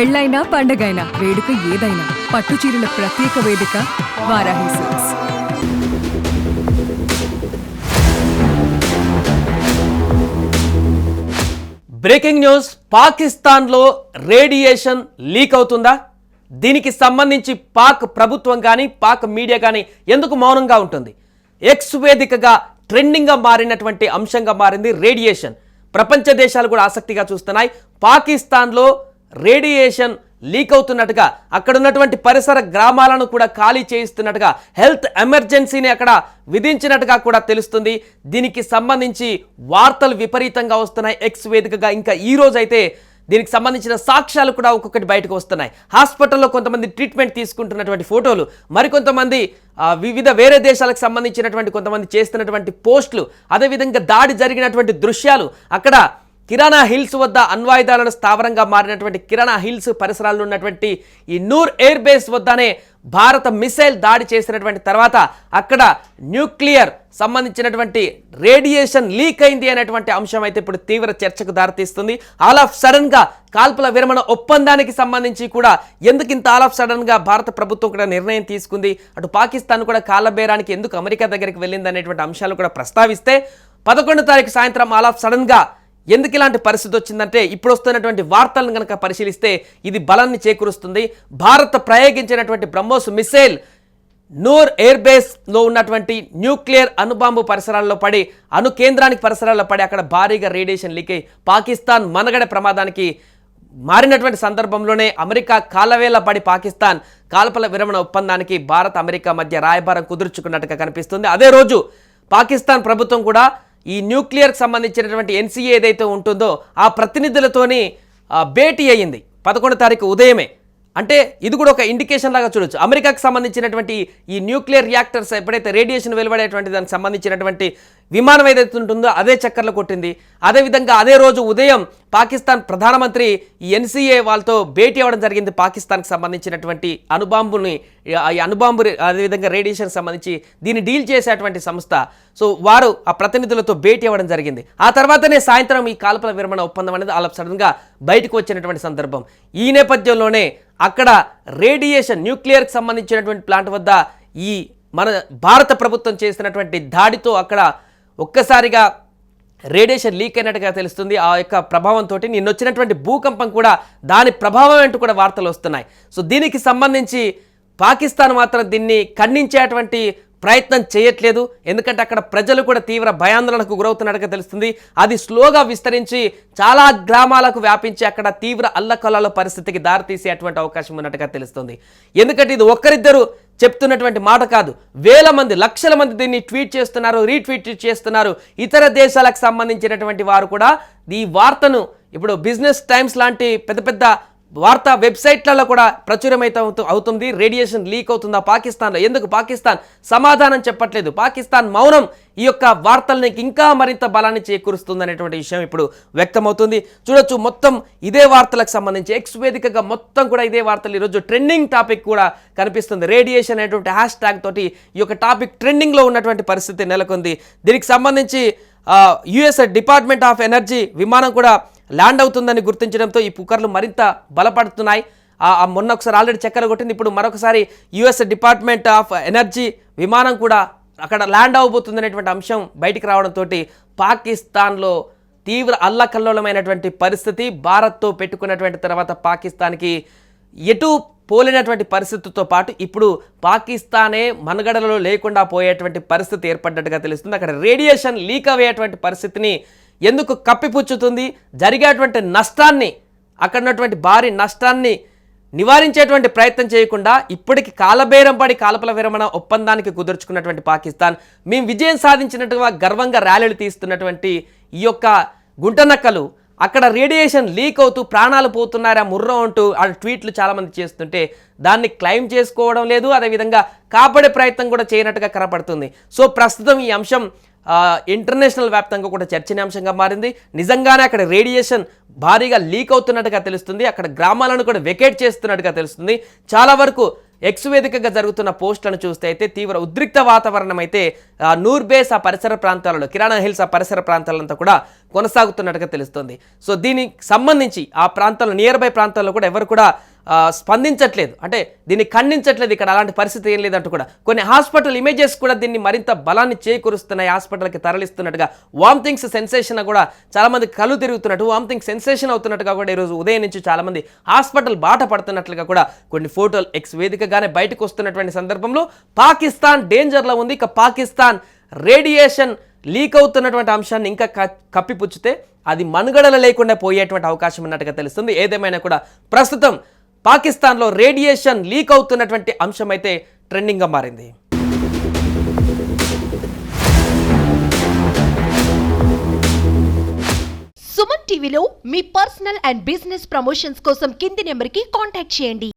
పెళ్ళైనా పండగైనా వేడుక ఏదైనా పట్టు చీరల ప్రత్యేక వేదిక వారాహి సిల్క్స్. బ్రేకింగ్ న్యూస్, పాకిస్తాన్లో రేడియేషన్ లీక్ అవుతుందా? దీనికి సంబంధించి పాక్ ప్రభుత్వం కానీ పాక్ మీడియా కానీ ఎందుకు మౌనంగా ఉంటుంది? ఎక్స్ వేదికగా ట్రెండింగ్గా మారినటువంటి అంశంగా మారింది రేడియేషన్. ప్రపంచ దేశాలు కూడా ఆసక్తిగా చూస్తున్నాయి. పాకిస్తాన్లో రేడియేషన్ లీక్ అవుతున్నట్టుగా, అక్కడ ఉన్నటువంటి పరిసర గ్రామాలను కూడా ఖాళీ చేయిస్తున్నట్టుగా, హెల్త్ ఎమర్జెన్సీని అక్కడ విధించినట్టుగా కూడా తెలుస్తుంది. దీనికి సంబంధించి వార్తలు విపరీతంగా వస్తున్నాయి ఎక్స్ వేదికగా. ఇంకా ఈ రోజు అయితే దీనికి సంబంధించిన సాక్ష్యాలు కూడా ఒక్కొక్కటి బయటకు వస్తున్నాయి. హాస్పిటల్లో కొంతమంది ట్రీట్మెంట్ తీసుకుంటున్నటువంటి ఫోటోలు, మరికొంతమంది వివిధ వేరే దేశాలకు సంబంధించినటువంటి కొంతమంది చేస్తున్నటువంటి పోస్టులు, అదేవిధంగా దాడి జరిగినటువంటి దృశ్యాలు, అక్కడ కిరాణా హిల్స్ వద్ద అణ్వాయుధాలను స్థావరంగా మారినటువంటి కిరాణా హిల్స్ పరిసరాల్లో ఉన్నటువంటి ఈ నూర్ ఎయిర్ బేస్ వద్దనే భారత మిసైల్ దాడి చేసినటువంటి తర్వాత అక్కడ న్యూక్లియర్ సంబంధించినటువంటి రేడియేషన్ లీక్ అయింది అనేటువంటి అంశం అయితే ఇప్పుడు తీవ్ర చర్చకు దారితీస్తుంది. ఆల్ ఆఫ్ సడన్ గా కాల్పుల విరమణ ఒప్పందానికి సంబంధించి కూడా ఎందుకు ఇంత ఆల్ ఆఫ్ సడన్ గా భారత ప్రభుత్వం కూడా నిర్ణయం తీసుకుంది, అటు పాకిస్తాన్ కూడా కాళ్ళబేరానికి ఎందుకు అమెరికా దగ్గరికి వెళ్ళింది అనేటువంటి అంశాలు కూడా ప్రస్తావిస్తే, 11వ తారీఖు సాయంత్రం ఆల్ ఆఫ్ సడన్ గా ఎందుకు ఇలాంటి పరిస్థితి వచ్చిందంటే, ఇప్పుడు వస్తున్నటువంటి వార్తలను కనుక పరిశీలిస్తే ఇది బలాన్ని చేకూరుస్తుంది. భారత్ ప్రయోగించినటువంటి బ్రహ్మోస్ మిసైల్ నూర్ ఎయిర్ బేస్లో ఉన్నటువంటి న్యూక్లియర్ అణుబాంబు పరిసరాల్లో పడి, అణు కేంద్రానికి పరిసరాల్లో పడి అక్కడ భారీగా రేడియేషన్ లీక్ అయి పాకిస్తాన్ మనగడ ప్రమాదానికి మారినటువంటి సందర్భంలోనే అమెరికా కాలవేళ పడి పాకిస్తాన్ కాల్పుల విరమణ ఒప్పందానికి భారత్ అమెరికా మధ్య రాయబారం కుదుర్చుకున్నట్టుగా కనిపిస్తుంది. అదే రోజు పాకిస్తాన్ ప్రభుత్వం కూడా ఈ న్యూక్లియర్కి సంబంధించినటువంటి ఎన్సీఏ ఏదైతే ఉంటుందో ఆ ప్రతినిధులతోని భేటీ అయ్యింది 11వ తారీఖు ఉదయమే. అంటే ఇది కూడా ఒక ఇండికేషన్ లాగా చూడొచ్చు. అమెరికాకి సంబంధించినటువంటి ఈ న్యూక్లియర్ రియాక్టర్స్ ఎప్పుడైతే రేడియేషన్ వెలువడేటువంటి దానికి సంబంధించినటువంటి విమానం ఏదైతే ఉంటుందో అదే చక్కర్లు కొట్టింది. అదేవిధంగా అదే రోజు ఉదయం పాకిస్తాన్ ప్రధానమంత్రి ఈ ఎన్సీఏ వాళ్ళతో భేటీ అవ్వడం జరిగింది. పాకిస్తాన్కి సంబంధించినటువంటి అణుబాంబుని, ఈ అణుబాంబు అదేవిధంగా రేడియేషన్ సంబంధించి దీన్ని డీల్ చేసేటువంటి సంస్థ, సో వారు ఆ ప్రతినిధులతో భేటీ అవ్వడం జరిగింది. ఆ తర్వాతనే సాయంత్రం ఈ కాల్పుల విరమణ ఒప్పందం అనేది ఆల్ ఆఫ్ సడన్గా బయటకు వచ్చినటువంటి సందర్భం. ఈ నేపథ్యంలోనే అక్కడ రేడియేషన్ న్యూక్లియర్కి సంబంధించినటువంటి ప్లాంట్ వద్ద ఈ మన భారత ప్రభుత్వం చేసినటువంటి దాడితో అక్కడ ఒక్కసారిగా రేడియేషన్ లీక్ అయినట్టుగా తెలుస్తుంది. ఆ యొక్క ప్రభావంతో నిన్నొచ్చినటువంటి భూకంపం కూడా దాని ప్రభావం అంటూ కూడా వార్తలు వస్తున్నాయి. సో దీనికి సంబంధించి పాకిస్తాన్ మాత్రం దీన్ని ఖండించేటువంటి ప్రయత్నం చేయట్లేదు. ఎందుకంటే అక్కడ ప్రజలు కూడా తీవ్ర భయాందోళనకు గురవుతున్నట్టుగా తెలుస్తుంది. అది స్లోగా విస్తరించి చాలా గ్రామాలకు వ్యాపించి అక్కడ తీవ్ర అల్లకల్లాల పరిస్థితికి దారితీసేటువంటి అవకాశం ఉన్నట్టుగా తెలుస్తుంది. ఎందుకంటే ఇది ఒక్కరిద్దరు చెప్తున్నటువంటి మాట కాదు, వేల మంది, లక్షల మంది దీన్ని ట్వీట్ చేస్తున్నారు, రీట్వీట్ చేస్తున్నారు. ఇతర దేశాలకు సంబంధించినటువంటి వారు కూడా ఈ వార్తను ఇప్పుడు బిజినెస్ టైమ్స్ లాంటి పెద్ద పెద్ద వార్తా వెబ్సైట్లలో కూడా ప్రచురమైతే అవుతుంది. రేడియేషన్ లీక్ అవుతుందా పాకిస్తాన్లో? ఎందుకు పాకిస్తాన్ సమాధానం చెప్పట్లేదు? పాకిస్తాన్ మౌనం ఈ యొక్క వార్తల్ని ఇంకా మరింత బలాన్ని చేకూరుస్తుంది అనేటువంటి విషయం ఇప్పుడు వ్యక్తమవుతుంది. చూడొచ్చు, మొత్తం ఇదే వార్తలకు సంబంధించి ఎక్స్ వేదికగా మొత్తం కూడా ఇదే వార్తలు ఈరోజు ట్రెండింగ్ టాపిక్ కూడా కనిపిస్తుంది. రేడియేషన్ అనేటువంటి హ్యాష్ ట్యాగ్ తోటి ఈ యొక్క టాపిక్ ట్రెండింగ్లో ఉన్నటువంటి పరిస్థితి నెలకొంది. దీనికి సంబంధించి యుఎస్ డిపార్ట్మెంట్ ఆఫ్ ఎనర్జీ విమానం కూడా ల్యాండ్ అవుతుందని గుర్తించడంతో ఈ పుకార్లు మరింత బలపడుతున్నాయి. మొన్న ఒకసారి ఆల్రెడీ చక్కెర కొట్టింది, ఇప్పుడు మరొకసారి యుఎస్ డిపార్ట్మెంట్ ఆఫ్ ఎనర్జీ విమానం కూడా అక్కడ ల్యాండ్ అవబోతుందనేటువంటి అంశం బయటికి రావడంతో పాకిస్తాన్లో తీవ్ర అల్లకల్లోలమైనటువంటి పరిస్థితి. భారత్తో పెట్టుకున్నటువంటి తర్వాత పాకిస్తాన్కి ఎటు పోలినటువంటి పరిస్థితితో పాటు ఇప్పుడు పాకిస్తానే మనుగడలో లేకుండా పోయేటువంటి పరిస్థితి ఏర్పడ్డట్టుగా తెలుస్తుంది. అక్కడ రేడియేషన్ లీక్ అయ్యేటువంటి పరిస్థితిని ఎందుకు కప్పిపుచ్చుతుంది? జరిగేటువంటి నష్టాన్ని, అక్కడ ఉన్నటువంటి భారీ నష్టాన్ని నివారించేటువంటి ప్రయత్నం చేయకుండా ఇప్పటికి కాలబేరం పడి కాల్పుల విరమణ ఒప్పందానికి కుదుర్చుకున్నటువంటి పాకిస్తాన్ మేము విజయం సాధించినట్టుగా గర్వంగా ర్యాలీలు తీస్తున్నటువంటి ఈ యొక్క గుంటనక్కలు అక్కడ రేడియేషన్ లీక్ అవుతూ ప్రాణాలు పోతున్నారా ముర్రం అంటూ ఆ ట్వీట్లు చాలామంది చేస్తుంటే దాన్ని క్లెయిమ్ చేసుకోవడం లేదు, అదేవిధంగా కాపాడే ప్రయత్నం కూడా చేయనట్టుగా కనపడుతుంది. సో ప్రస్తుతం ఈ అంశం ఇంటర్నేషనల్ వ్యాప్తంగా కూడా చర్చనీయాంశంగా మారింది. నిజంగానే అక్కడ రేడియేషన్ భారీగా లీక్ అవుతున్నట్టుగా తెలుస్తుంది. అక్కడ గ్రామాలను కూడా వెకేట్ చేస్తున్నట్టుగా తెలుస్తుంది. చాలా వరకు ఎక్స్ వేదికగా జరుగుతున్న పోస్టులను చూస్తే అయితే తీవ్ర ఉద్రిక్త వాతావరణం అయితే నూర్బేస్ ఆ పరిసర ప్రాంతాలలో, కిరాణా హిల్స్ ఆ పరిసర ప్రాంతాలంతా కూడా కొనసాగుతున్నట్టుగా తెలుస్తుంది. సో దీనికి సంబంధించి ఆ ప్రాంతాల్లో, నియర్ బై ప్రాంతాల్లో కూడా ఎవరు కూడా స్పందించట్లేదు, అంటే దీన్ని ఖండించట్లేదు. ఇక్కడ అలాంటి పరిస్థితి ఏం లేదంటూ కూడా కొన్ని హాస్పిటల్ ఇమేజెస్ కూడా దీన్ని మరింత బలాన్ని చేకూరుస్తున్నాయి. హాస్పిటల్కి తరలిస్తున్నట్టుగా వామిటింగ్స్ సెన్సేషన్ కూడా చాలామంది కళ్ళు తిరుగుతున్నట్టు, వామిటింగ్ సెన్సేషన్ అవుతున్నట్టుగా కూడా ఈరోజు ఉదయం నుంచి చాలామంది హాస్పిటల్ బాట పడుతున్నట్లుగా కూడా కొన్ని ఫోటోలు ఎక్స్ వేదికగానే బయటకు వస్తున్నటువంటి సందర్భంలో పాకిస్తాన్ డేంజర్లో ఉంది. ఇక పాకిస్తాన్ రేడియేషన్ లీక్ అవుతున్నటువంటి అంశాన్ని ఇంకా కప్పిపుచ్చితే అది మనుగడలు లేకుండా పోయేటువంటి అవకాశం ఉన్నట్టుగా తెలుస్తుంది. ఏదేమైనా కూడా ప్రస్తుతం పాకిస్తాన్లో రేడియేషన్ లీక్ అవుతున్నటువంటి అంశం అయితే ట్రెండింగ్గా మారింది. సుమన్ టీవీలో మీ పర్సనల్ అండ్ బిజినెస్ ప్రమోషన్స్ కోసం కింది నెంబర్కి కాంటాక్ట్ చేయండి.